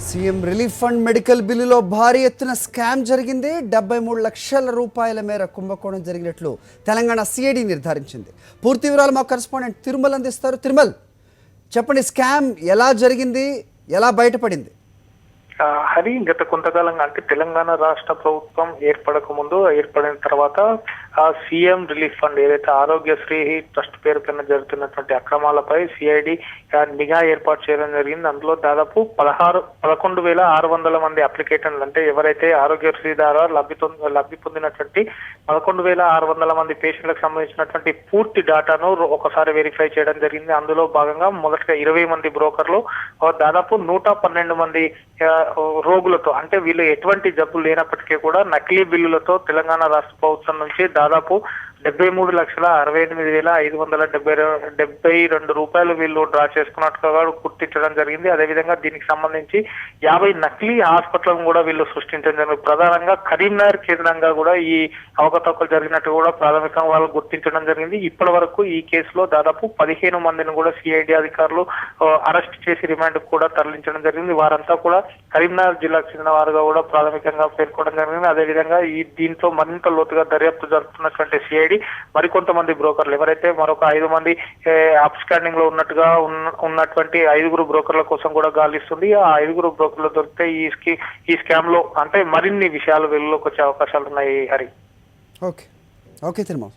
CM relief fund medical బిల్లులో భారీ ఎత్తున స్కామ్ జరిగింది. 73 లక్షల రూపాయల మేర కుంభకోణం జరిగినట్లు తెలంగాణ సిఐడి నిర్ధారించింది. పూర్తి వివరాలు మా కరెస్పాండెంట్ తిరుమల్ అందిస్తారు. తిరుమల్, చెప్పండి, స్కామ్ ఎలా జరిగింది, ఎలా బయటపడింది? హరి, గత కొంతకాలంగా అంటే తెలంగాణ రాష్ట్ర ప్రభుత్వం ఏర్పడిన తర్వాత సీఎం రిలీఫ్ ఫండ్ ఏదైతే ఆరోగ్యశ్రీ ట్రస్ట్ పేరు పైన జరుగుతున్నటువంటి అక్రమాలపై సిఐడి నిఘా ఏర్పాటు చేయడం జరిగింది. అందులో దాదాపు 11,600 మంది అప్లికేషన్లు, అంటే ఎవరైతే ఆరోగ్యశ్రీ ద్వారా లబ్ధి పొందినటువంటి 11,600 మంది పేషెంట్లకు సంబంధించినటువంటి పూర్తి డేటాను ఒకసారి వెరిఫై చేయడం జరిగింది. అందులో భాగంగా మొదటగా 20 మంది బ్రోకర్లు, దాదాపు 112 మంది రోగులతో, అంటే వీళ్ళు ఎటువంటి జబ్బులు లేనప్పటికీ కూడా నకిలీ బిల్లులతో తెలంగాణ రాష్ట్ర ప్రభుత్వం నుంచి దాదాపు 73,68,572 రూపాయలు వీళ్ళు డ్రా చేసుకున్నట్టుగా గుర్తించడం జరిగింది. అదేవిధంగా దీనికి సంబంధించి 50 నకిలీ హాస్పిటల్ కూడా వీళ్ళు సృష్టించడం జరిగింది. ప్రధానంగా కరీంనగర్ కేంద్రంగా కూడా ఈ అవకతవకలు జరిగినట్టు కూడా ప్రాథమికంగా వాళ్ళు గుర్తించడం జరిగింది. ఇప్పటి వరకు ఈ కేసులో దాదాపు 15 మందిని కూడా సిఐడి అధికారులు అరెస్ట్ చేసి రిమాండ్ కూడా తరలించడం జరిగింది. వారంతా కూడా కరీంనగర్ జిల్లాకు చెందిన వారుగా కూడా ప్రాథమికంగా పేర్కొనడం జరిగింది. అదేవిధంగా దీంతో మరింత లోతుగా దర్యాప్తు జరుపుతున్నటువంటి సిఐడి మరికొంతమంది బ్రోకర్లు, ఎవరైతే మరొక 5 మంది అప్స్టాండింగ్ లో ఉన్నటువంటి 5 బ్రోకర్ల కోసం కూడా గాలిస్తుంది. ఆ 5 బ్రోకర్లు దొరికితే ఈ స్కామ్ లో అంటే మరిన్ని విషయాలు వెలుగులోకి వచ్చే అవకాశాలు ఉన్నాయి. హరి, ఓకే తిరుమల్.